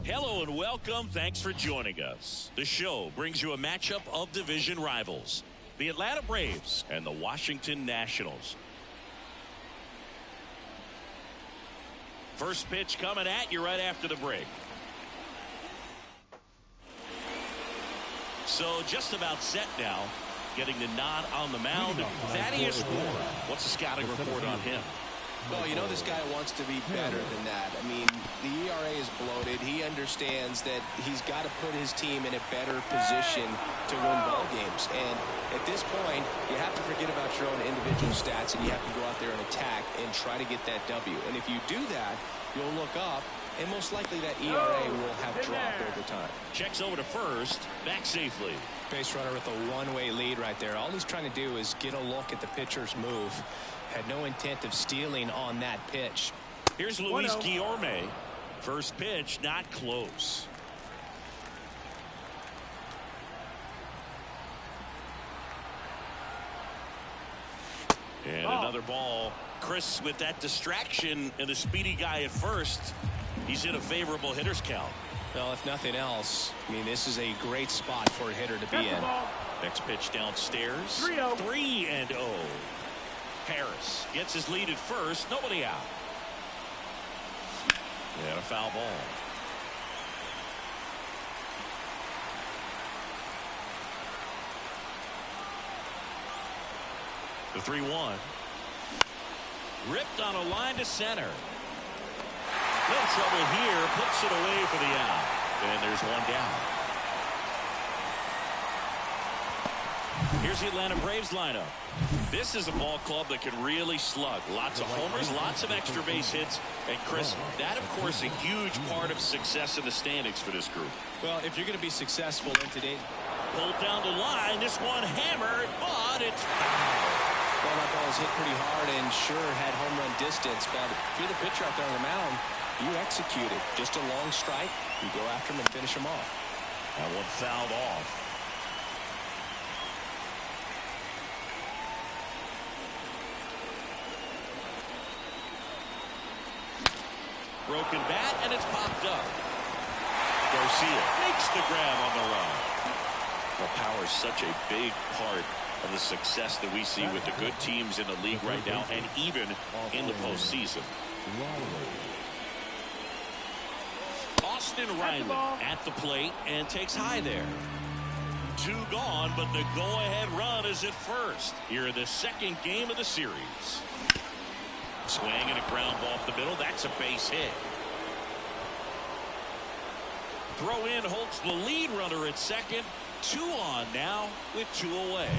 Hello and welcome. Thanks for joining us. The show brings you a matchup of division rivals, the Atlanta Braves and the Washington Nationals. First pitch coming at you right after the break. So just about set now. Getting the nod on the mound. Thaddeus Moore. What's the scouting report on him? Well, you know this guy wants to be better than that. I mean, the ERA is bloated. He understands that he's got to put his team in a better position to win ball games. And at this point, you have to forget about your own individual stats, and you have to go out there and attack and try to get that W. And if you do that, you'll look up, and most likely that ERA will have dropped over time. Checks over to first, back safely. Base runner with a one-way lead right there. All he's trying to do is get a look at the pitcher's move. Had no intent of stealing on that pitch. Here's Luis Guillorme. First pitch, not close. And another ball. Chris, with that distraction and the speedy guy at first, he's in a favorable hitter's count. Well, if nothing else, I mean, this is a great spot for a hitter to be in. Next pitch downstairs. 3-0. Harris gets his lead at first. Nobody out. And a foul ball. The 3-1. Ripped on a line to center. No trouble here. Puts it away for the out. And there's one down. Here's the Atlanta Braves lineup. This is a ball club that can really slug. Lots of homers, lots of extra base hits. And Chris, that of course a huge part of success in the standings for this group. Well, if you're going to be successful in today. Pulled down the line. This one hammered, but it's foul. Well, that ball was hit pretty hard and sure had home run distance. But if you're the pitcher out there on the mound, you execute it. Just a long strike. You go after him and finish him off. That one fouled off. Broken bat, and it's popped up. Garcia makes the grab on the run. Well, power is such a big part of the success that we see with the good teams in the league right now, and even in the postseason. Austin Riley at the plate and takes high there. 2 gone, but the go-ahead run is at first here in the second game of the series. Swing and a ground ball up the middle. That's a base hit. Throw in holds the lead runner at second. 2 on now with 2 away.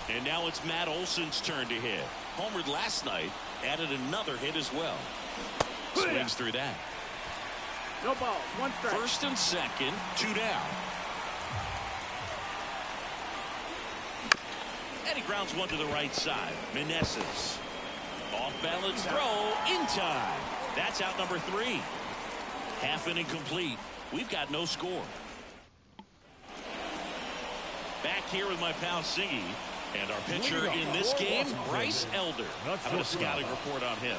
And now it's Matt Olson's turn to hit. Homered last night, added another hit as well. Swings through that. No ball, 1 strike. First and second, 2 down. And he grounds one to the right side. Meneses. Off balance throw in time. That's out number 3. Half inning complete. We've got no score. Back here with my pal Siggy. And our pitcher in this game, Bryce Elder. How about a scouting report on him?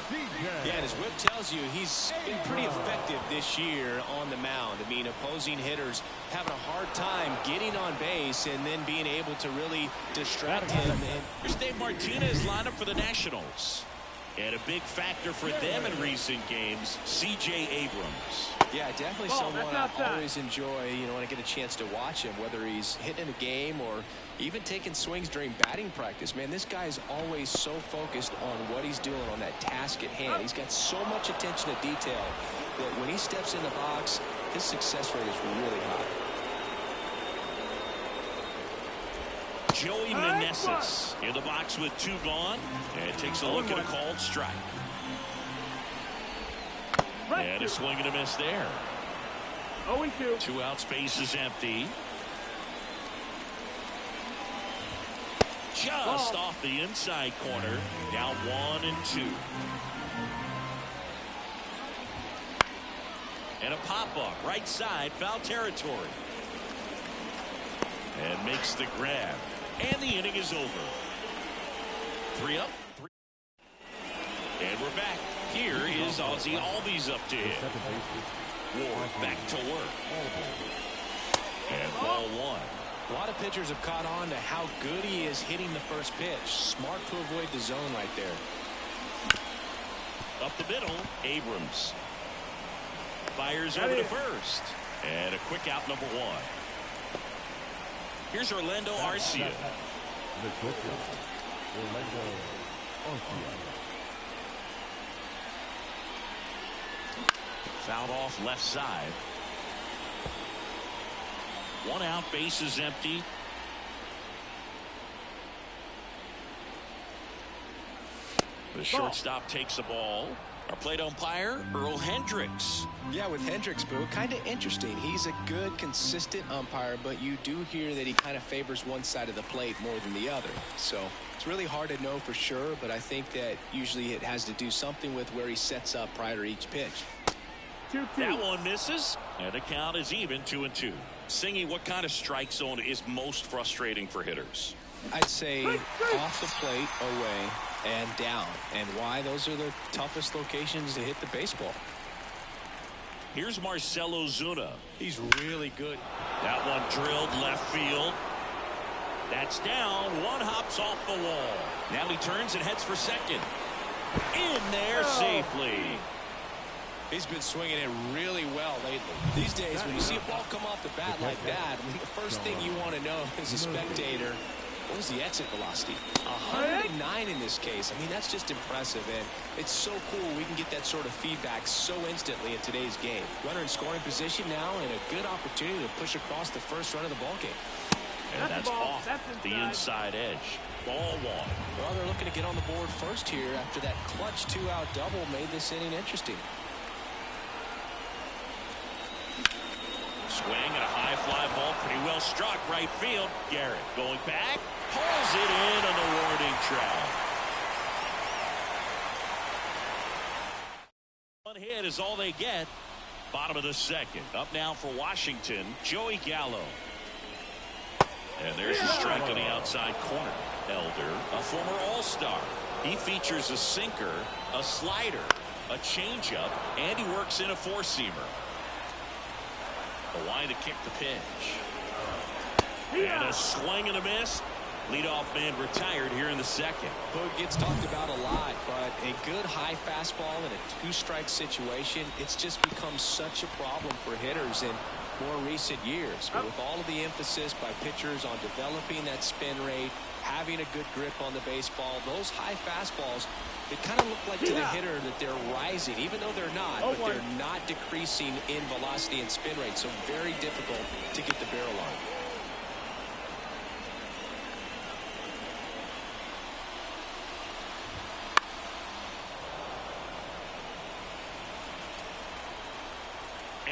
Yeah, and his whip tells you he's been pretty effective this year on the mound. I mean, opposing hitters having a hard time getting on base and then being able to really distract him. And here's Dave Martinez lineup for the Nationals. And a big factor for them in recent games, C.J. Abrams. Yeah, definitely someone I always enjoy, you know, when I get a chance to watch him, whether he's hitting a game or even taking swings during batting practice. Man, this guy is always so focused on what he's doing on that task at hand. He's got so much attention to detail that when he steps in the box, his success rate is really high. Joey Meneses in the box with 2 gone, and takes a look at a called strike. And a swing and a miss there. 0-2. 2 out, space is empty. Just off the inside corner. Now 1-2. And a pop-up right side, foul territory. And makes the grab. And the inning is over. 3 up. 3. And we're back. Here is Ozzie Albies up to hit. Ward back to work. And ball one. A lot of pitchers have caught on to how good he is hitting the first pitch. Smart to avoid the zone right there. Up the middle, Abrams. Fires over to first. And a quick out, number one. Here's Orlando Arcia. Fouled off left side. One out, base is empty. The shortstop takes the ball. Our plate umpire, Earl Hendricks. Yeah, with Hendricks, Boo, kind of interesting. He's a good, consistent umpire, but you do hear that he kind of favors one side of the plate more than the other. So it's really hard to know for sure, but I think that usually it has to do something with where he sets up prior to each pitch. 2-2. That one misses, and the count is even 2-2. Singy, what kind of strike zone is most frustrating for hitters? I'd say off the plate, away, and down. And why? Those are the toughest locations to hit the baseball. Here's Marcell Ozuna. He's really good. That one drilled left field. That's down. One hops off the wall. Now he turns and heads for second. In there safely. He's been swinging it really well lately. These days, when you see a ball come off the bat like that, I mean, the first thing you want to know as a spectator, what was the exit velocity? 109 in this case. I mean, that's just impressive, and it's so cool we can get that sort of feedback so instantly in today's game. Runner in scoring position now, and a good opportunity to push across the first run of the ball game. And that's off the inside edge. Ball one. Well, they're looking to get on the board first here after that clutch two-out double made this inning interesting. Swing and a high fly ball, pretty well struck right field. Garrett going back, pulls it in on the warning track. One hit is all they get. Bottom of the second. Up now for Washington, Joey Gallo. And there's a strike on the outside corner. Elder, a former All-Star. He features a sinker, a slider, a changeup, and he works in a four-seamer. The line to kick the pitch. And a swing and a miss. Leadoff man retired here in the second. Boog gets talked about a lot, but a good high fastball in a two-strike situation, it's just become such a problem for hitters in more recent years. But with all of the emphasis by pitchers on developing that spin rate, having a good grip on the baseball, those high fastballs, it kind of look like to the hitter that they're rising, even though they're not, but they're not decreasing in velocity and spin rate, so very difficult to get the barrel on.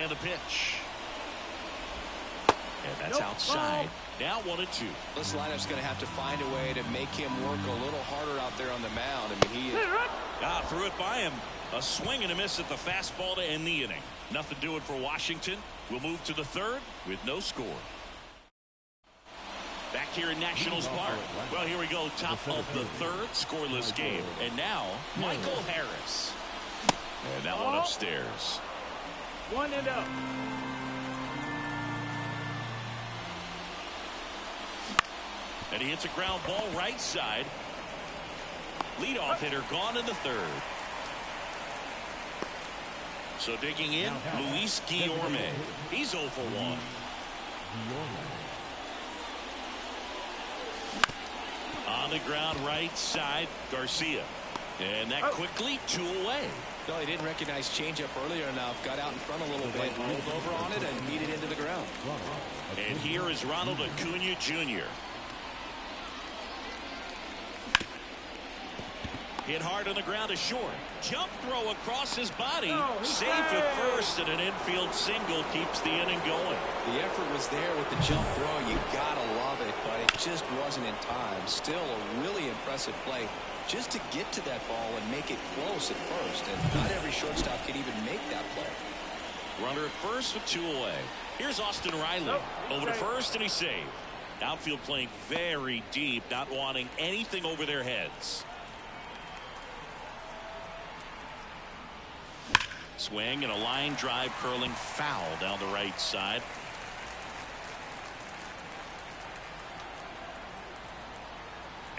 And the pitch. And that's outside. Now 1-2. This lineup's going to have to find a way to make him work a little harder out there on the mound. I mean, he is. Threw it by him. A swing and a miss at the fastball to end the inning. Nothing doing for Washington. We'll move to the third with no score. Back here in Nationals Park. Well, here we go. Top of the third, scoreless game. And now, Michael Harris. And that one upstairs. 1-0. And he hits a ground ball right side. Leadoff hitter gone in the third. So digging in, Luis Guillorme. He's 0 for 1. On the ground right side, Garcia. And that quickly 2 away. No, he didn't recognize changeup earlier enough. Got out in front a little bit, rolled over on it, and beat it into the ground. And here is Ronald Acuna Jr. Hit hard on the ground to short. Jump throw across his body. Safe at first, and an infield single keeps the inning going. The effort was there with the jump throw. You gotta love it, but it just wasn't in time. Still a really impressive play just to get to that ball and make it close at first. And not every shortstop can even make that play. Runner at first with 2 away. Here's Austin Riley. Over to first, and he's saved. Outfield playing very deep, not wanting anything over their heads. Swing and a line drive curling foul down the right side.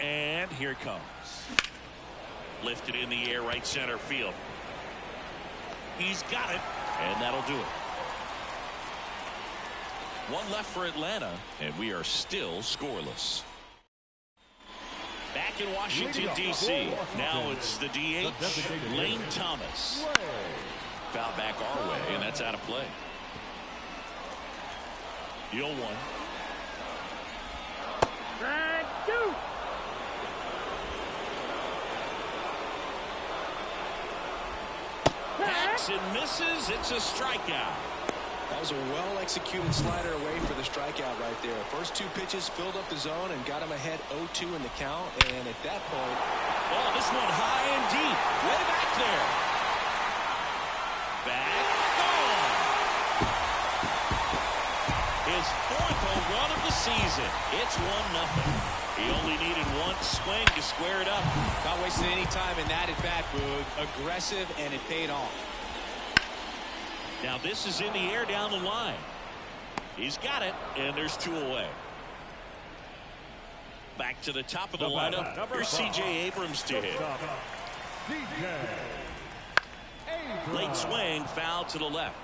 And here it comes. Lifted in the air, right center field. He's got it, and that'll do it. One left for Atlanta, and we are still scoreless. Back in Washington, D.C. Now it's the DH, Lane Thomas. Foul back our way, and that's out of play. The 0-1. Strike two. Hacks and misses. It's a strikeout. That was a well-executed slider away for the strikeout right there. First two pitches filled up the zone and got him ahead 0-2 in the count. And at that point, oh, this one high and deep, way back there. Back, gone. His fourth home run of the season. It's 1-0. He only needed one swing to square it up. not wasting any time in that at bat, Boog. Aggressive, and it paid off. Now this is in the air down the line. He's got it, and there's 2 away. Back to the top of the lineup. Here's C.J. Abrams to hit. Late swing, foul to the left.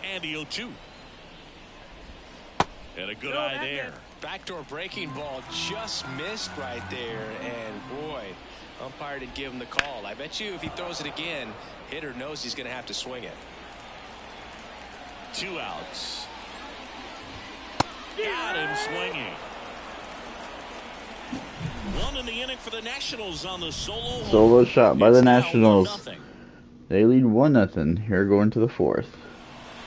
And the 0-2. And a good eye there. Backdoor breaking ball just missed right there. And boy, umpire did give him the call. I bet you if he throws it again, hitter knows he's going to have to swing it. 2 outs. Got him swinging. 1 in the inning for the Nationals on the solo shot by the Nationals. They lead 1-0. Here going to the 4th.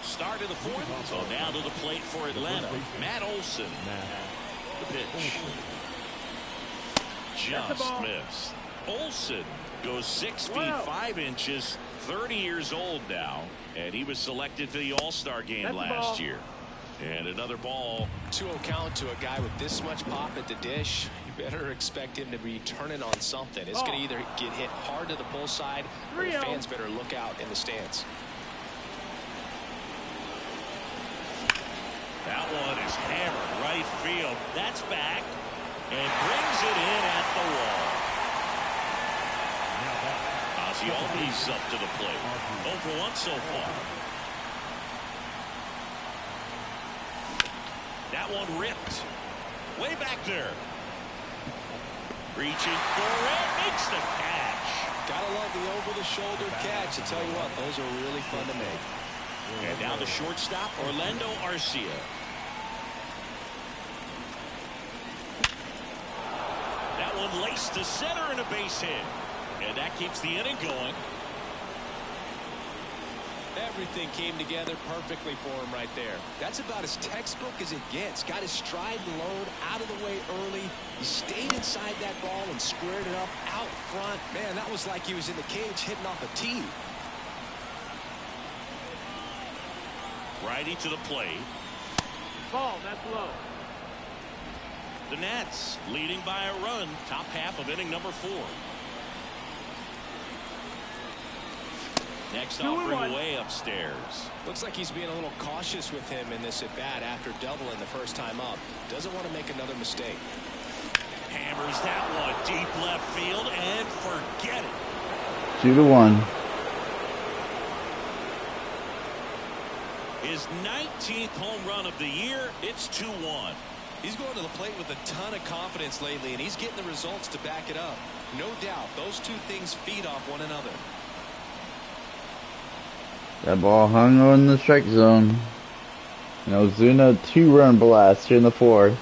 Start of the 4th. So now to the plate for Atlanta. Matt Olson. The pitch. Just missed. Olson goes 6 feet 5 inches, 30 years old now, and he was selected for the All-Star game last year. And another ball. 2-0 count to a guy with this much pop at the dish. You better expect him to be turning on something. It's going to either get hit hard to the pull side, or the fans better look out in the stands. That one is hammered right field. That's back and brings it in at the wall. Ozzie Albies up to the plate. 0 for 1 so far. That one ripped. Way back there. Reaching for it. Makes the catch. Gotta love the over-the-shoulder catch. I tell you what, those are really fun to make. And now the shortstop, Orlando Arcia. That one laced to center and a base hit. And that keeps the inning going. Everything came together perfectly for him right there. That's about as textbook as it gets. Got his stride and load out of the way early. He stayed inside that ball and squared it up out front. Man, that was like he was in the cage hitting off a tee. Righty to the plate. Ball, that's low. The Nats leading by a run. Top half of inning number 4. Next offering way upstairs. Looks like he's being a little cautious with him in this at bat after doubling the first time up. Doesn't want to make another mistake. Hammers that one deep left field and forget it. 2-1. His 19th home run of the year. It's 2-1. He's going to the plate with a ton of confidence lately, and he's getting the results to back it up. No doubt, those two things feed off one another. That ball hung on the strike zone. And Ozuna 2-run blast here in the 4th.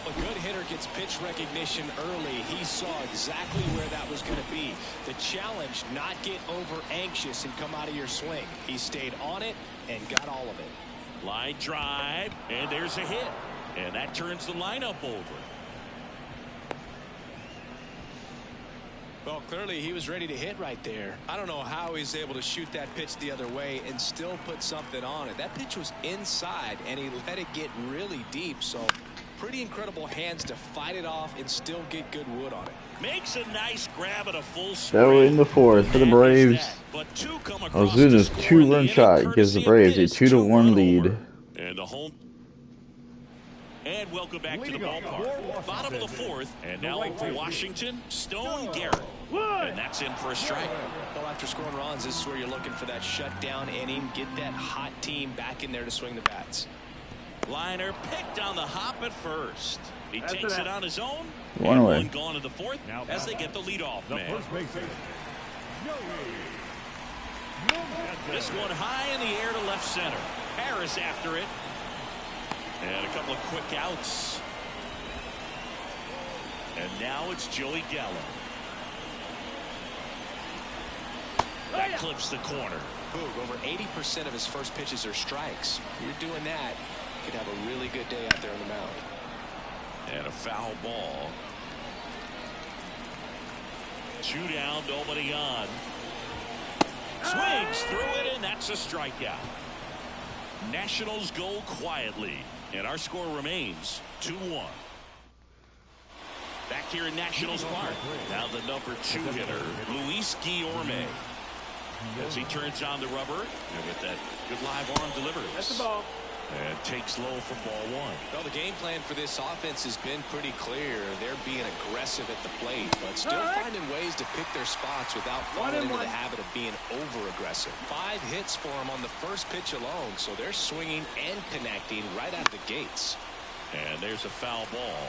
A good hitter gets pitch recognition early. He saw exactly where that was going to be. The challenge, not get over anxious and come out of your swing. He stayed on it and got all of it. Line drive, and there's a hit. And that turns the lineup over. Well, clearly he was ready to hit right there. I don't know how he's able to shoot that pitch the other way and still put something on it. That pitch was inside, and he let it get really deep. So pretty incredible hands to fight it off and still get good wood on it. Makes a nice grab at a full swing. So in the fourth for the Braves, Ozuna's 2-run shot gives the Braves a 2-1 lead. And the home. And welcome back to the ballpark. Bottom of the fourth, and now for Washington, Stone Garrett. And that's in for a strike. Well, after scoring runs, this is where you're looking for that shutdown inning. Get that hot team back in there to swing the bats. Liner picked on the hop at first. He takes it on his own. One away. One gone to the fourth as they get the leadoff man. This one high in the air to left center. Harris after it. And a couple of quick outs. And now it's Joey Gallo. That clips the corner. Boog, over 80% of his first pitches are strikes. You're doing that, you could have a really good day out there on the mound. And a foul ball. 2 down, nobody on. Swings through it, and that's a strikeout. Nationals go quietly, and our score remains 2-1. Back here in Nationals Park, now the number 2 hitter, Luis Guillorme. As he turns on the rubber, and with that good live arm delivers. That's the ball. And takes low for ball 1. Well, the game plan for this offense has been pretty clear. They're being aggressive at the plate, but still finding ways to pick their spots without falling into the habit of being over-aggressive. 5 hits for them on the first pitch alone, so they're swinging and connecting right out of the gates. And there's a foul ball.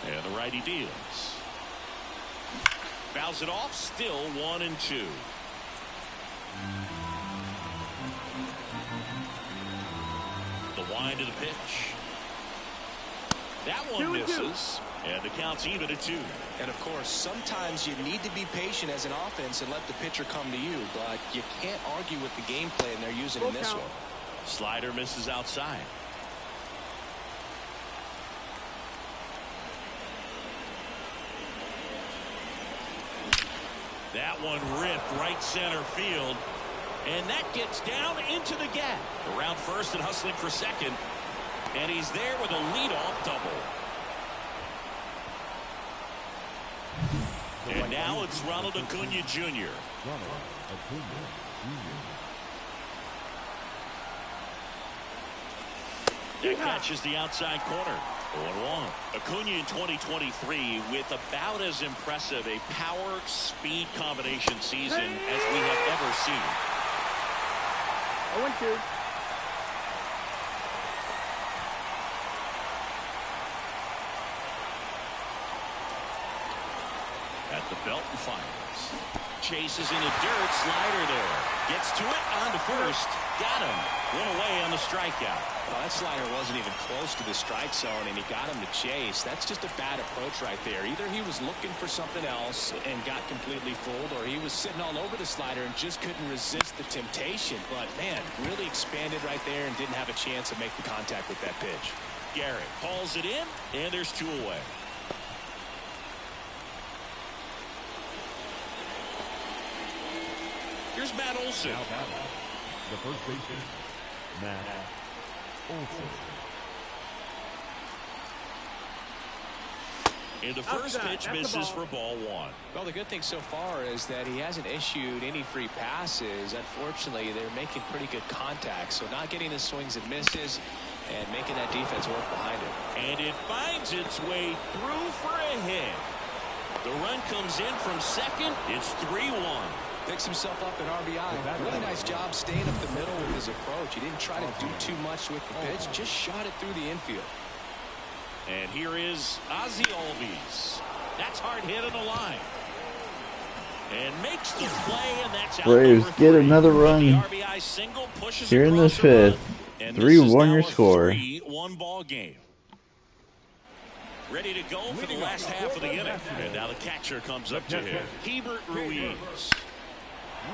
And the righty deals. Fouls it off, still 1-2. The wind of the pitch. That one misses. And the count's even at 2. And of course, sometimes you need to be patient as an offense and let the pitcher come to you, but you can't argue with the game plan they're using in this one. Slider misses outside. That one ripped right center field. And that gets down into the gap. Around first and hustling for second. And he's there with a leadoff double. And now it's Ronald Acuna Jr. That catches the outside corner. 0-1. Acuna in 2023 with about as impressive a power-speed combination season as we have ever seen. 0-2. At the Belton Finals. Chases into dirt. Slider there. Gets to it. On to first. Got him. One away on the strikeout. Well, that slider wasn't even close to the strike zone, and he got him to chase. That's just a bad approach right there. Either he was looking for something else and got completely fooled, or he was sitting all over the slider and just couldn't resist the temptation. But, man, really expanded right there and didn't have a chance to make the contact with that pitch. Garrett hauls it in, and there's 2 away. Here's Matt Olson. The first baseman, Matt Olson. And the first pitch misses for ball 1. Well, the good thing so far is that he hasn't issued any free passes. Unfortunately, they're making pretty good contact, so not getting the swings and misses and making that defense work behind it. And it finds its way through for a hit. The run comes in from second. It's 3-1. Picks himself up an RBI. Really nice job staying up the middle with his approach. He didn't try to do too much with the pitch, just shot it through the infield. And here is Ozzie Albies. That's hard hit on the line. And makes the play, and that's out. Braves get another run the RBI single pushes here in the 5th. 3-1 your score. 3-1 ball game. Ready to go for the last half of the inning. And now the catcher comes up to him. Hebert Ruiz.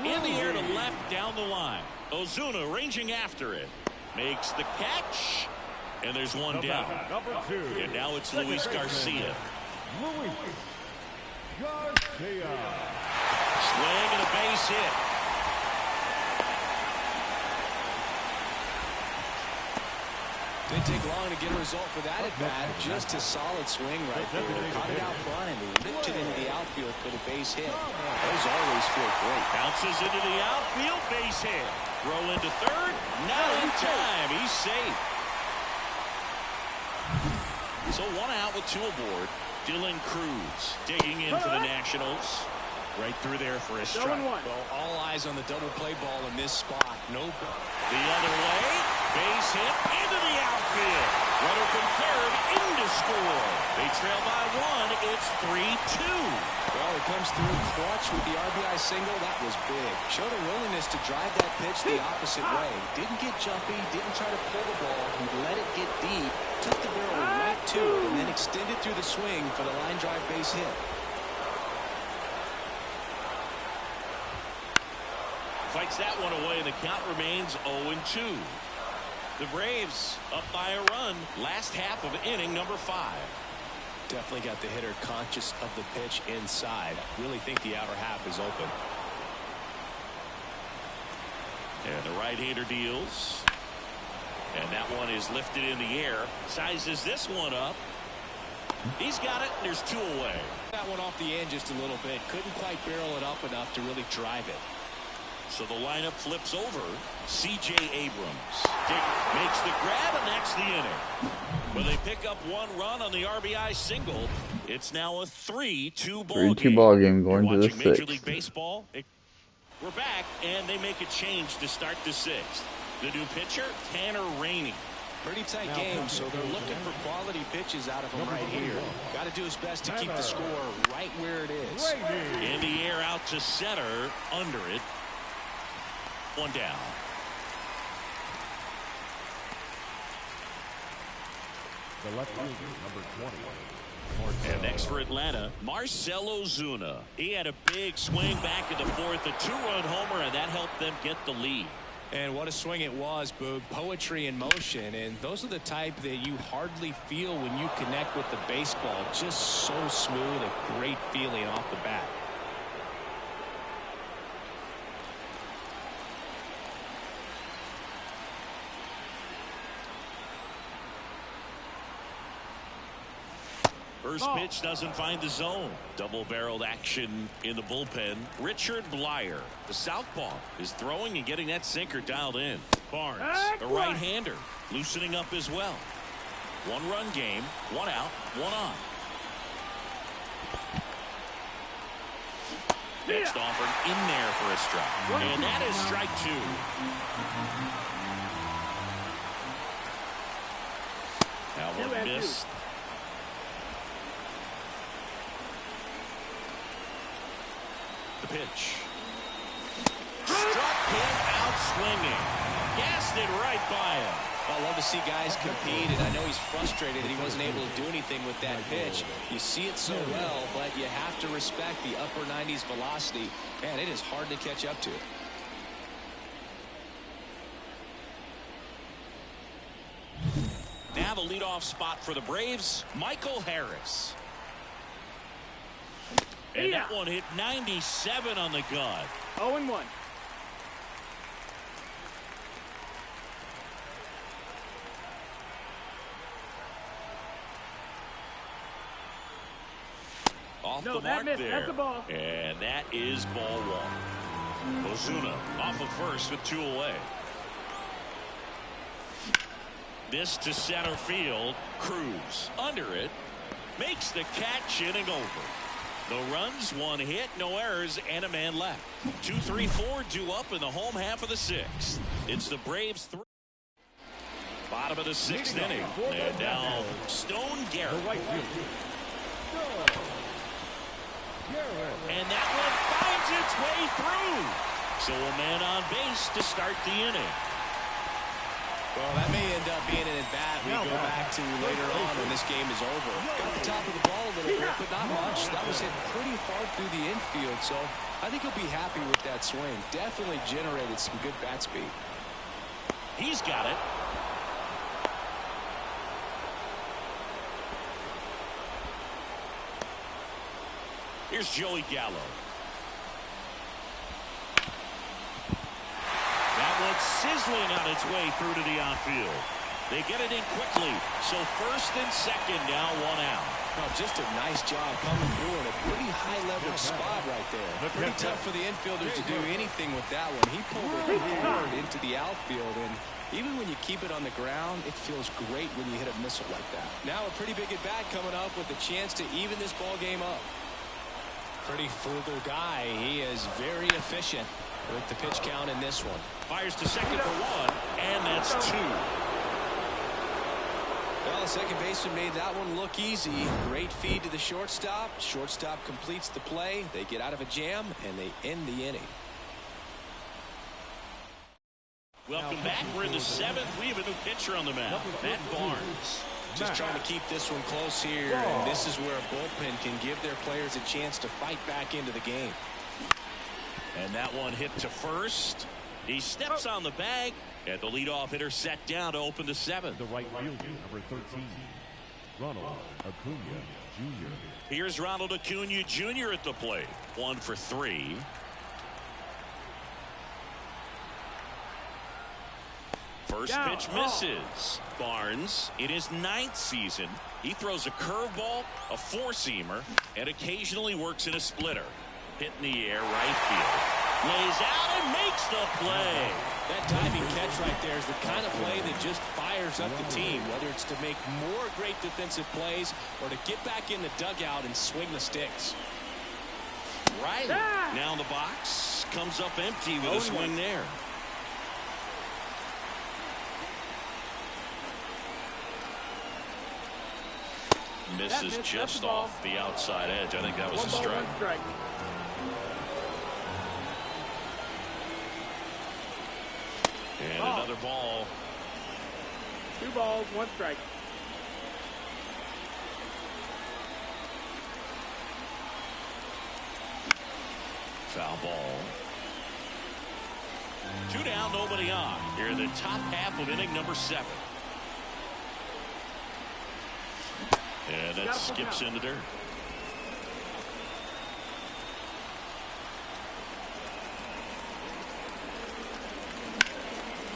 In the air to left down the line. Ozuna ranging after it. Makes the catch. And there's one down. Number 2. And now it's Luis Garcia. Luis Garcia. Swing and a base hit. Didn't take long to get a result for that at bat. Just a solid swing right there. Caught it out front and ripped it into the outfield for the base hit. Those always feel great. Bounces into the outfield, base hit. Throw into third. Not in time. He's safe. So 1 out with 2 aboard. Dylan Cruz digging in for the Nationals. Right through there for a strike. Well, all eyes on the double play ball in this spot. Nope. The other way. Base hit into the outfield. Runner from third in to score. They trail by 1. It's 3-2. Well, it comes through clutch with the RBI single. That was big. Showed a willingness to drive that pitch the opposite way. Didn't get jumpy. Didn't try to pull the ball. He let it get deep. Took the barrel right to it and then extended through the swing for the line drive base hit. Fights that one away, and the count remains 0-2. The Braves up by a run. Last half of inning number 5. Definitely got the hitter conscious of the pitch inside. Really think the outer half is open. And the right-hander deals. And that one is lifted in the air. Sizes this one up. He's got it. There's 2 away. That one off the end just a little bit. Couldn't quite barrel it up enough to really drive it. So the lineup flips over. C.J. Abrams makes the grab, and that's the inning. When they pick up 1 run on the RBI single, it's now a 3-2 ball game. 3-2 ball game going to the Watching Major 6th. League Baseball. We're back, and they make a change to start the 6th. The new pitcher, Tanner Rainey. Pretty tight game, so they're looking for quality pitches out of him right here. Got to do his best to keep the score right where it is. In the air out to center, under it. 1 down. The left fielder, number 20. And next for Atlanta, Marcell Ozuna. He had a big swing back in the 4th, a 2-run homer, and that helped them get the lead. And what a swing it was, Boog. Poetry in motion, and those are the type that you hardly feel when you connect with the baseball. Just so smooth, a great feeling off the bat. First pitch doesn't find the zone. Double-barreled action in the bullpen. Richard Blyer, the southpaw, is throwing and getting that sinker dialed in. Barnes, the right-hander, loosening up as well. 1-run game, 1 out, 1 on. Next offered in there for a strike. And that is strike 2. That one missed. The pitch. Struck him out swinging. Gassed it right by him. I love to see guys compete, and I know he's frustrated that he wasn't able to do anything with that pitch. You see it so well, but you have to respect the upper 90s velocity. Man, it is hard to catch up to. Now the leadoff spot for the Braves, Michael Harris. And that one hit 97 on the gun. 0-1. Off No, the that mark missed. there. That's a ball. And that is ball 1. Ozuna off of first with 2 away. This to center field. Cruz under it. Makes the catch, inning over. No runs, 1 hit, no errors, and a man left. 2, 3, 4 due up in the home half of the 6th. It's the Braves 3. Bottom of the 6th inning. And now Stone Garrett. The right fielder. And that one finds its way through. So a man on base to start the inning. Well, that may end up being an at-bat we go back to later on when this game is over. Got the top of the ball a little bit, but not much. That was hit pretty hard through the infield, so I think he'll be happy with that swing. Definitely generated some good bat speed. He's got it. Here's Joey Gallo. That one's sizzling on its way through to the outfield. They get it in quickly. So first and second, now one out. Oh, just a nice job coming through in a pretty high-level spot right there. Pretty tough for the infielders to do anything with that one. He pulled it hard into the outfield, and even when you keep it on the ground, it feels great when you hit a missile like that. Now a pretty big at-bat coming up with a chance to even this ball game up. Pretty frugal guy. He is very efficient with the pitch count in this one. Fires to second for one, and that's two. Well, the second baseman made that one look easy. Great feed to the shortstop. Shortstop completes the play. They get out of a jam, and they end the inning. Welcome back. We're in the seventh. We have a new pitcher on the mound, Matt Barnes. Just trying to keep this one close here, and this is where a bullpen can give their players a chance to fight back into the game. And that one hit to first. He steps on the bag, and the leadoff hitter set down to open the seventh. The right fielder, number 13, Ronald Acuna Jr. Here's Ronald Acuna Jr. at the plate. 1 for 3. First pitch misses. Barnes, in his 9th season, he throws a curveball, a four-seamer, and occasionally works in a splitter. Hit in the air, right field. Lays out and makes the play. That diving catch right there is the kind of play that just fires up the team, whether it's to make more great defensive plays or to get back in the dugout and swing the sticks. Riley now in the box, comes up empty with a swing there. Misses just off the outside edge. I think that was a strike. And another ball. 2 balls, 1 strike. Foul ball. 2 down, nobody on. Here in the top half of inning number 7. And that skips into dirt.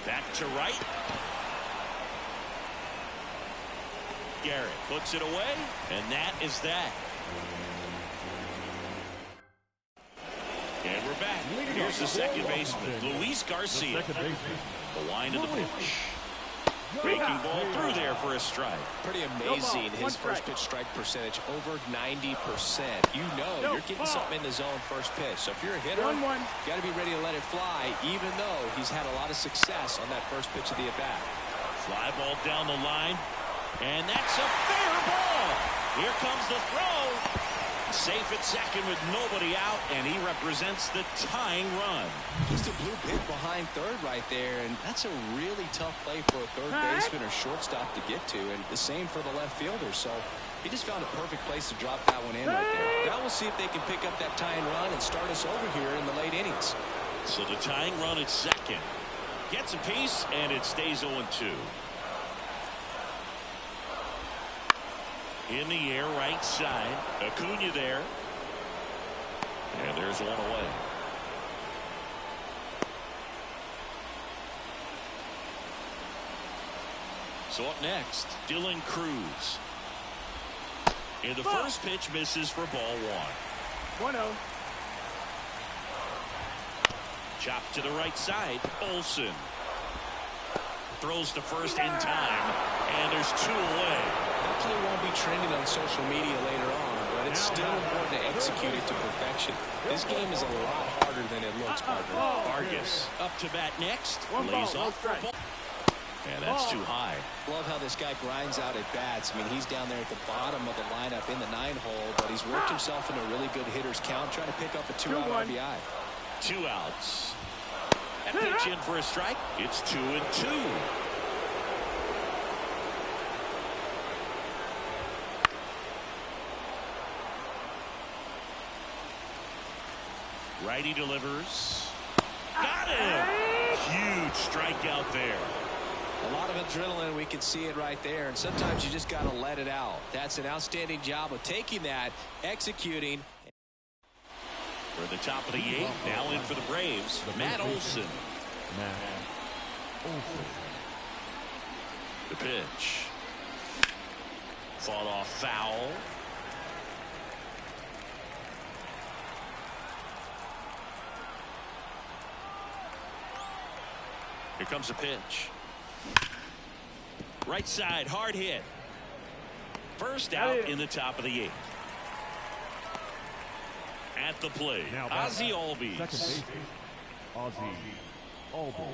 Back to right. Garrett puts it away, and that is that. And we're back. Here's the second baseman, Luis Garcia. The line of the pitch. Breaking ball through there for a strike. Pretty amazing. His first pitch strike percentage over 90%. You know you're getting something in the zone first pitch. So if you're a hitter, you got to be ready to let it fly, even though he's had a lot of success on that first pitch of the at-bat. Fly ball down the line, and that's a fair ball. Here comes the throw. Safe at second with nobody out, and he represents the tying run. Just a blue pit behind third right there, and that's a really tough play for a third baseman or shortstop to get to, and the same for the left fielder. So he just found a perfect place to drop that one in right there. Now we'll see if they can pick up that tying run and start us over here in the late innings. So the tying run at second gets a piece, and it stays 0-2. In the air, right side. Acuna there. And there's one away. So up next, Dylan Cruz. And the first pitch misses for ball 1. 1-0. Chopped to the right side. Olsen throws to first in time. And there's 2 away. That play won't be trending on social media later on, but it's still important to execute it to perfection. This game is a lot harder than it looks, partner. Vargas up to bat next. Lays off for a ball. And that's too high. Love how this guy grinds out at bats. I mean, he's down there at the bottom of the lineup in the 9-hole, but he's worked himself in a really good hitter's count, trying to pick up a 2-out RBI. 2 outs. That pitch in for a strike. It's 2-2. Righty delivers. Got him! Huge strikeout there. A lot of adrenaline. We can see it right there. And sometimes you just got to let it out. That's an outstanding job of taking that, executing. For the top of the 8th, now in for the Braves, Matt Olson. Matt Olson. The pitch. Fought off foul. Here comes a pitch. Right side, hard hit. First out in the top of the 8th. At the plate, Ozzie Albies. Second baseman, Ozzie Albies.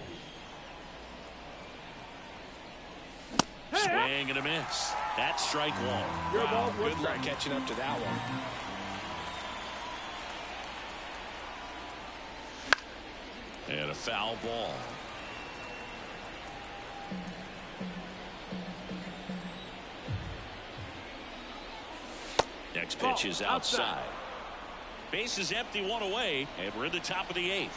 Swing and a miss. That's strike 1. Wow, good luck catching up to that one. And a foul ball. Next pitch is outside. Base is empty, 1 away, and we're in the top of the 8th.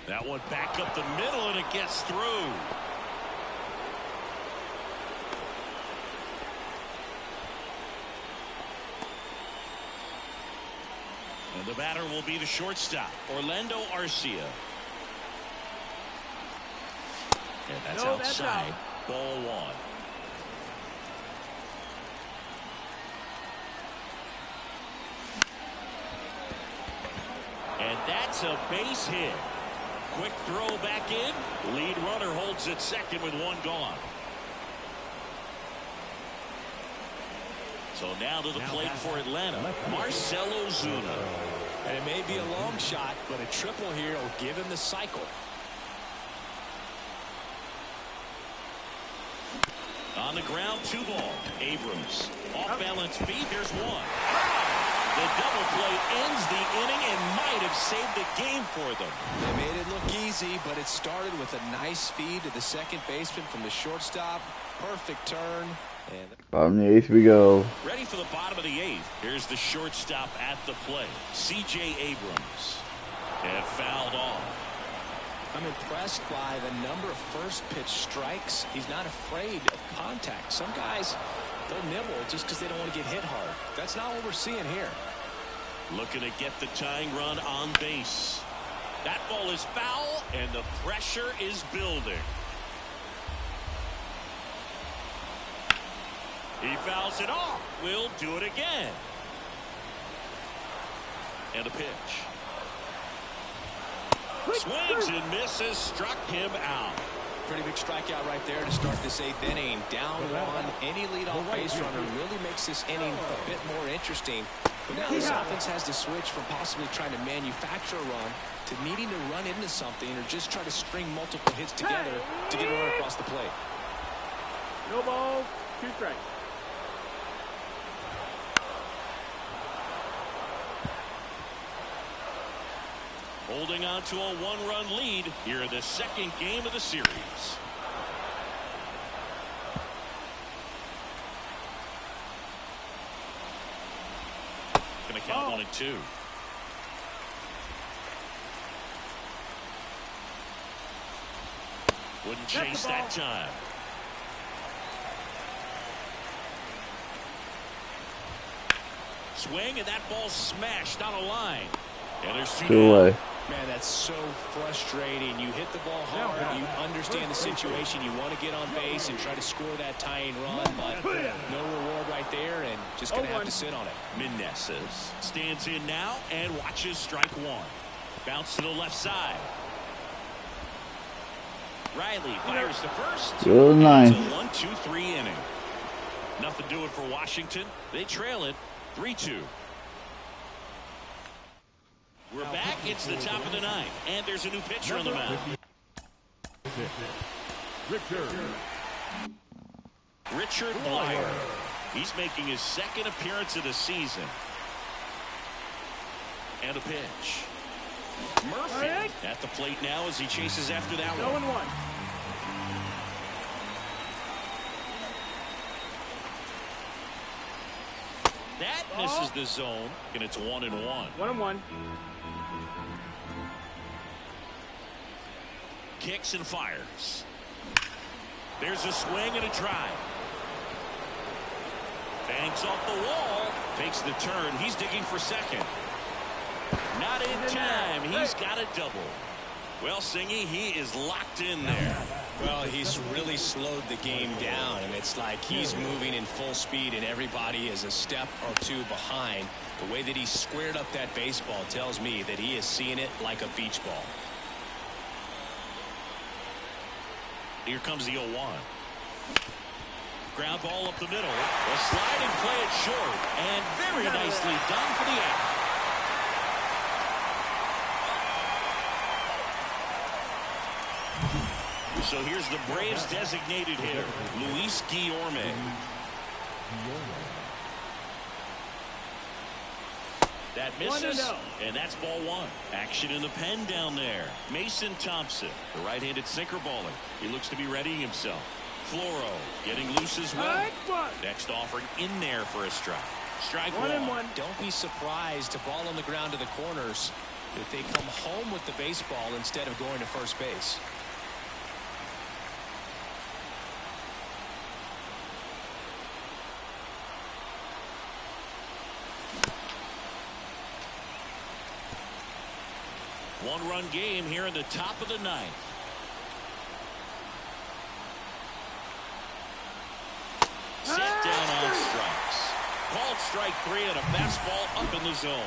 That one back up the middle, and it gets through. And the batter will be the shortstop, Orlando Arcia. And that's outside. Ball 1. And that's a base hit. Quick throw back in. Lead runner holds at second with 1 gone. So now to the plate for Atlanta, Marcell Ozuna. And it may be a long shot, but a triple here will give him the cycle. On the ground, 2 ball. Abrams. Off balance feet. Here's 1. The double play ends the inning and might have saved the game for them. They made it look easy, but it started with a nice feed to the second baseman from the shortstop. Perfect turn. And Bottom of the 8th we go. ready for the bottom of the 8th. Here's the shortstop at the plate, C.J. Abrams. And fouled off. I'm impressed by the number of first pitch strikes. He's not afraid of contact. Some guys, they'll nibble just because they don't want to get hit hard. That's not what we're seeing here. Looking to get the tying run on base. That ball is foul, and the pressure is building. He fouls it off. We'll do it again. And a pitch. Swings and misses. Struck him out. Pretty big strikeout right there to start this 8th inning. Down 1. Any leadoff base runner really makes this inning a bit more interesting. But now this offense has to switch from possibly trying to manufacture a run to needing to run into something or just try to string multiple hits together to get a run across the plate. No balls, 2 strikes. Holding on to a 1-run lead here in the second game of the series. Going to count 1 and 2. Wouldn't chase that time. Swing, and that ball smashed on a line. And there's 2 Away. Man, that's so frustrating. You hit the ball hard. You understand the situation. You want to get on base and try to score that tying run, but no reward right there, and just going to have to sit on it. Meneses stands in now and watches strike 1. Bounce to the left side. Riley fires to first. Still It's 9. a 1-2-3 inning. Nothing doing for Washington. They trail it 3-2. We're back. It's the top of the 9th, and there's a new pitcher on the mound. Richard Blyer. He's making his 2nd appearance of the season. And a pitch. Murphy at the plate now as he chases after that one. 0-1. That misses the zone, and it's 1-1. 1-1. Kicks and fires. There's a swing and a drive. Banks off the wall. Takes the turn. He's digging for second. Not in time. He's got a double. Well, Singy, he is locked in there. Well, he's really slowed the game down, and it's like he's moving in full speed, and everybody is a step or two behind. The way that he squared up that baseball tells me that he is seeing it like a beach ball. Here comes the 0-1. Ground ball up the middle. A slide and play it short. And very nicely done for the out. So here's the Braves designated hitter, Luis Guillorme. That misses, and that's ball one. Action in the pen down there. Mason Thompson, the right-handed sinker baller. He looks to be readying himself. Floro getting loose as well. Next offering in there for a strike. Strike one. Don't be surprised to ball on the ground to the corners if they come home with the baseball instead of going to first base. One-run game here in the top of the ninth. Set down on strikes. Called strike three and a fastball up in the zone.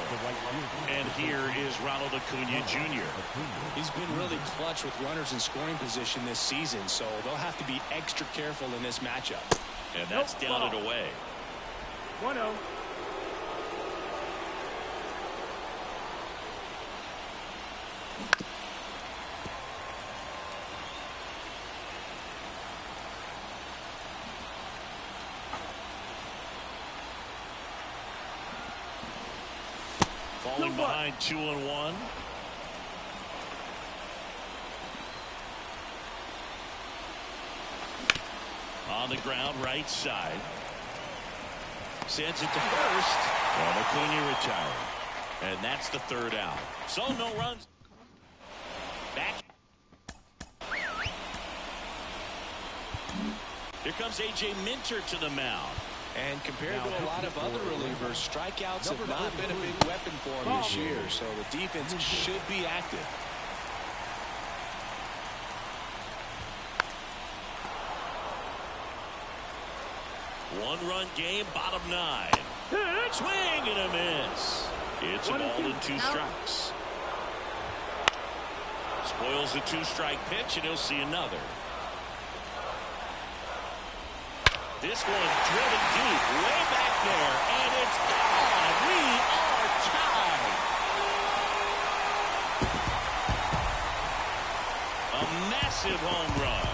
And here is Ronald Acuna Jr. He's been really clutch with runners in scoring position this season, so they'll have to be extra careful in this matchup. And that's down and away. 1-0. Falling behind 2-1. On the ground, right side. Sends it to first. And Acuna retired. And that's the third out. So no runs. Back. Here comes A.J. Minter to the mound. And compared to a lot of other relievers, strikeouts have not been a big weapon for him this year, so the defense should be active. One-run game, bottom nine. Swing and a miss. It's a ball and two strikes. Spoils the two-strike pitch, and he'll see another. This one driven deep, way back there, and it's gone. We are tied. A massive home run.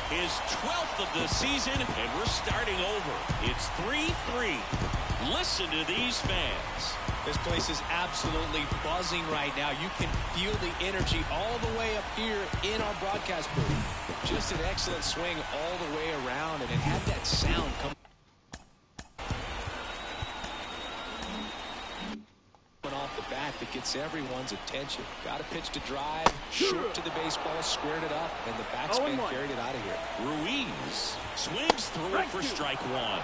His 12th of the season, and we're starting over. It's 3-3. Listen to these fans. This place is absolutely buzzing right now. You can feel the energy all the way up here in our broadcast booth. Just an excellent swing all the way around, and it had that sound come off the bat that gets everyone's attention. Got a pitch to drive, short to the baseball, squared it up, and the backspin carried it out of here. Ruiz swings through it for strike one.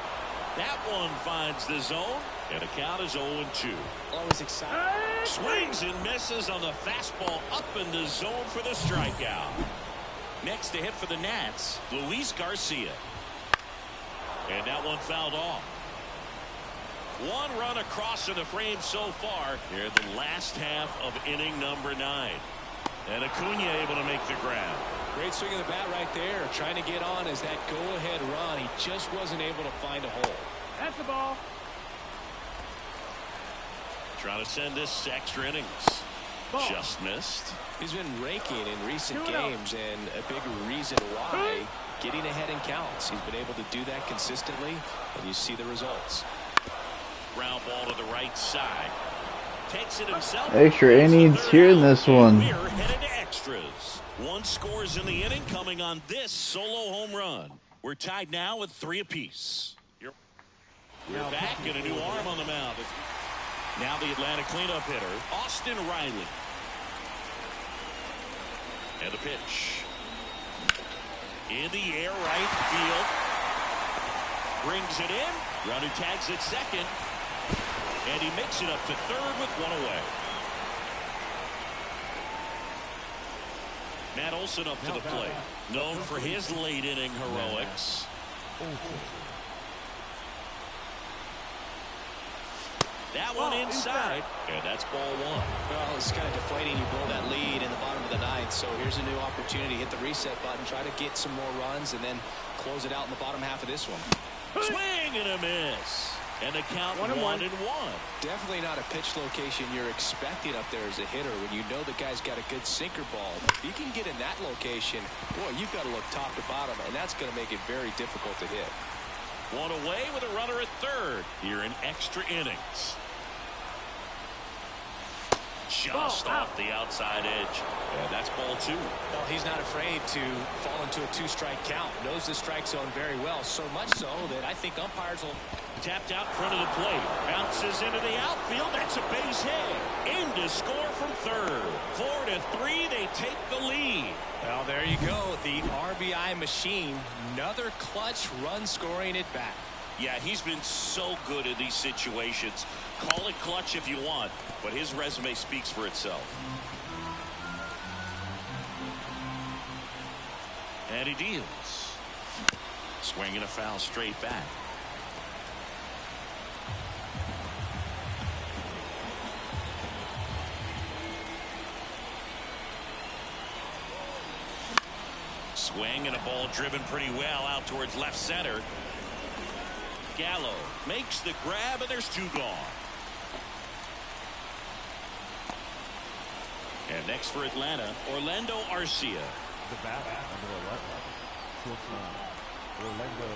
That one finds the zone, and the count is 0-2. Always exciting. Swings and misses on the fastball up in the zone for the strikeout. Next to hit for the Nats, Luis Garcia. And that one fouled off. One run across in the frame so far here in the last half of inning number 9. And Acuna able to make the grab. Great swing of the bat right there. Trying to get on as that go-ahead run. He just wasn't able to find a hole. That's the ball. Trying to send this extra innings. Ball. Just missed. He's been raking in recent games, and a big reason why, getting ahead in counts. He's been able to do that consistently, and you see the results. Ground ball to the right side. Takes it himself. Extra innings here in this one. We're headed to extras. One scores in the inning coming on this solo home run. We're tied now with 3 apiece. We're back and a new arm on the mound. Now the Atlanta cleanup hitter, Austin Riley. And the pitch. In the air, right field. Brings it in. Runner tags at second. And he makes it up to third with one away. Matt Olson up to the plate. Known for his late inning heroics. That one inside. And that's ball one. Well, it's kind of deflating. You blow that lead in the bottom of the ninth. So here's a new opportunity. Hit the reset button. Try to get some more runs and then close it out in the bottom half of this one. Swing and a miss. And the count 1-1. Definitely not a pitch location you're expecting up there as a hitter when you know the guy's got a good sinker ball. If you can get in that location, boy, you've got to look top to bottom, and that's going to make it very difficult to hit. One away with a runner at third here in extra innings. Just off the outside edge. And that's ball two. Well, he's not afraid to fall into a two-strike count. Knows the strike zone very well. So much so that I think umpires will... Tapped out in front of the plate. Bounces into the outfield. That's a base hit. In to score from third. 4-3. They take the lead. Well, there you go. The RBI machine. Another clutch run scoring at bat. Yeah, he's been so good in these situations. Call it clutch if you want, but his resume speaks for itself. And he deals. Swinging a foul straight back. Swing and a ball driven pretty well out towards left center. Gallo makes the grab, and there's two gone. And next for Atlanta, Orlando Arcia. The bat number 11. Shortstop, Orlando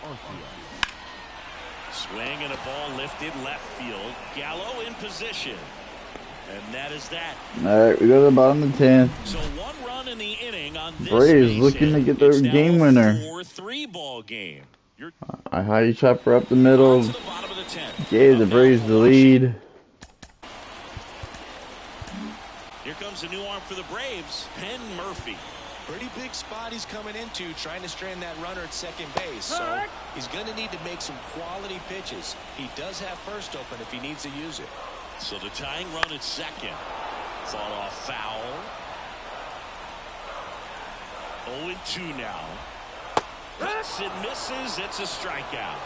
Arcia. Swing and a ball lifted left field. Gallo in position. And that is that. All right, we go to the bottom of the 10th. So one run in the inning on this Braves looking to get their game winner. 4-3 ball game. A high chopper up the middle. To the bottom of the 10th. Gave the Braves the lead. Here comes a new arm for the Braves, Penn Murphy. Pretty big spot he's coming into, trying to strand that runner at second base. So he's going to need to make some quality pitches. He does have first open if he needs to use it. So the tying run at second. Fought off foul. 0-2 now. Hits and misses. It's a strikeout.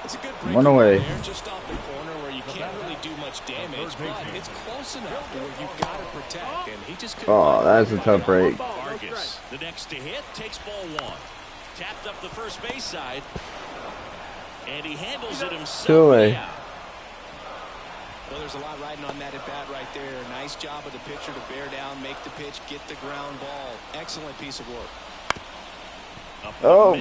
It's a good break one away there, just off the corner where you can't really do much damage, but it's close enough where you've got to protect. And he just couldn't. Oh, that's a tough break. Vargas, the next to hit, takes ball one. Tapped up the first base side, and he handles it himself. 2 away. Well, there's a lot riding on that at bat right there. Nice job of the pitcher to bear down, make the pitch, get the ground ball. Excellent piece of work. Up Oh,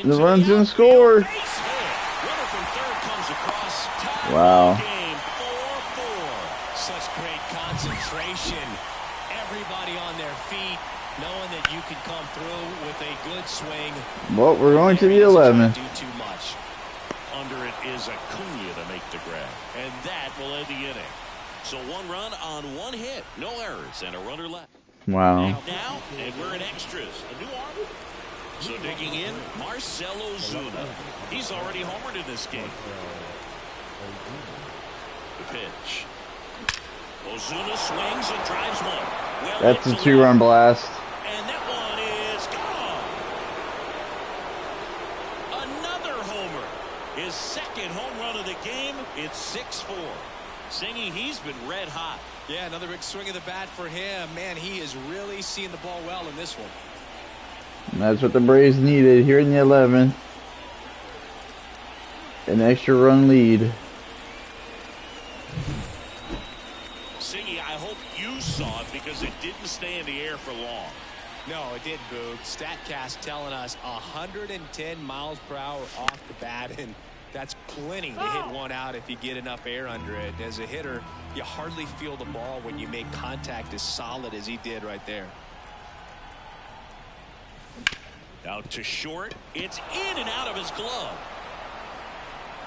the run's gonna score. Runner from third comes across. Wow. Game 4-4. Such great concentration. Everybody on their feet, knowing that you can come through with a good swing. Well, we're going to the 11th. Do too much. Under it is Acuna to make the grab, and that will end the inning. So one run on one hit, no errors, and a runner left. Wow. Now, and we're in extras. A new arm. So digging in, Marcell Ozuna. He's already homered in this game. The pitch. Ozuna swings and drives one. Well, That's a 2-run blast. And that one is gone. Another homer. His second home run of the game. It's 6-4. Singy, he's been red hot. Yeah, another big swing of the bat for him. Man, he is really seeing the ball well in this one. And that's what the Braves needed here in the 11th. An extra run lead. Singy, I hope you saw it because it didn't stay in the air for long. No, it didn't, Boog. StatCast telling us 110 miles per hour off the bat, and that's plenty to hit one out if you get enough air under it. As a hitter, you hardly feel the ball when you make contact as solid as he did right there. Out to short. It's in and out of his glove.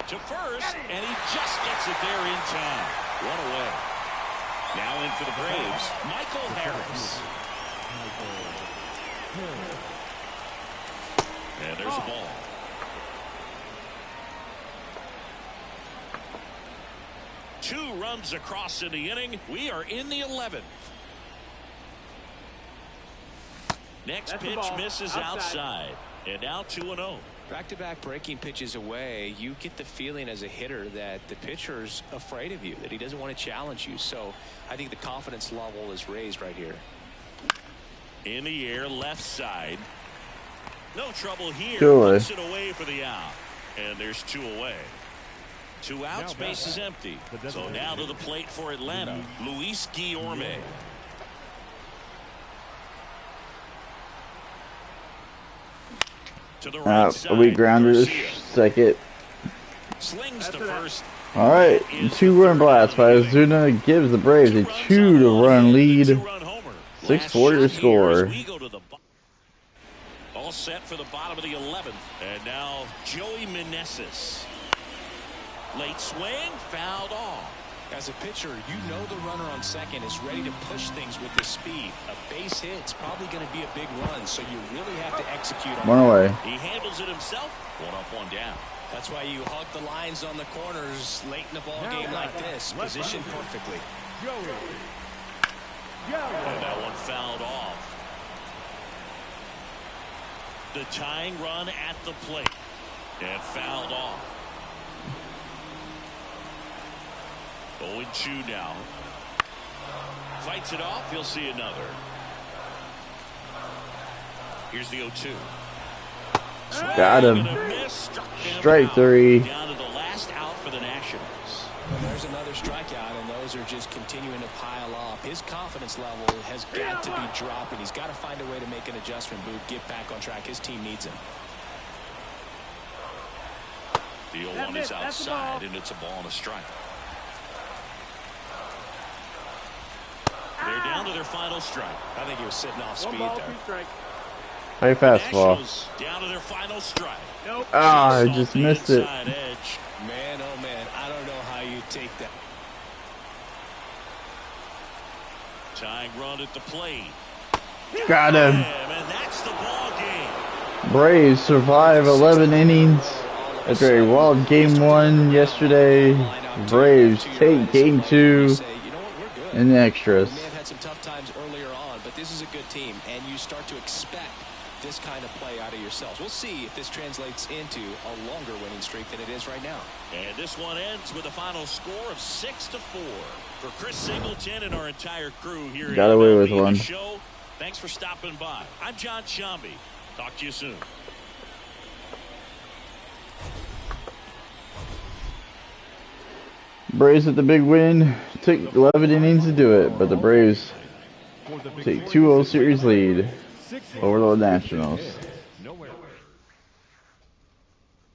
To first, and he just gets it there in time. One away. Now in for the Braves, Michael Harris. And there's a ball. 2 runs across in the inning. We are in the 11th. Next That's the pitch ball. misses outside. And now 2-0. Back-to-back breaking pitches away, you get the feeling as a hitter that the pitcher's afraid of you, that he doesn't want to challenge you. So I think the confidence level is raised right here. In the air, left side. No trouble here. Sure. Puts it away for the out. And there's 2 away. 2 outs, base is empty. So now to the plate for Atlanta, Luis Guillorme. To the right side, we grounded Garcia. second. Slings to first. All right, 2-run blast by Ozuna gives the Braves a 2-run lead. 6-4 to score. All set for the bottom of the 11th. And now Joey Meneses. Late swing, fouled off. As a pitcher, you know the runner on second is ready to push things with his speed. A base hit's probably going to be a big run, so you really have to execute on 1 away. He handles it himself. 1 up, 1 down. That's why you hug the lines on the corners late in the ball game like this. Positioned perfectly. And that one fouled off. The tying run at the plate. And fouled off. 0-2 now. Fights it off. He'll see another. Here's the 0-2. Got him. Strike 3. Down to the last out for the Nationals. And there's another strikeout, and those are just continuing to pile up. His confidence level has got to be dropping. He's got to find a way to make an adjustment move, get back on track. His team needs him. The 0-1 is outside, and it's a ball and a strike. They're down to their final strike. I think he was sitting off speed 1 ball, there. 2 strikes. High fastball. Nationals down to their final strike. Nope. Ah, I Just just off the missed it. inside edge. Man, oh man, I don't know how you take that. Tying run at the plate. Got him. And that's the ball game. Braves survive 11 innings after a wild game 1 yesterday. Braves take game 2 in the extras. May have had some tough times earlier on, but this is a good team, and you start to expect this kind of play out of yourselves. We'll see if this translates into a longer winning streak than it is right now. And this one ends with a final score of 6-4. For Chris Singleton and our entire crew here Got at away MLB with The one. Show, thanks for stopping by. I'm John Shambi. Talk to you soon. Braves with the big win. Took 11 innings to do it, but the Braves take 2-0 series lead over the Nationals.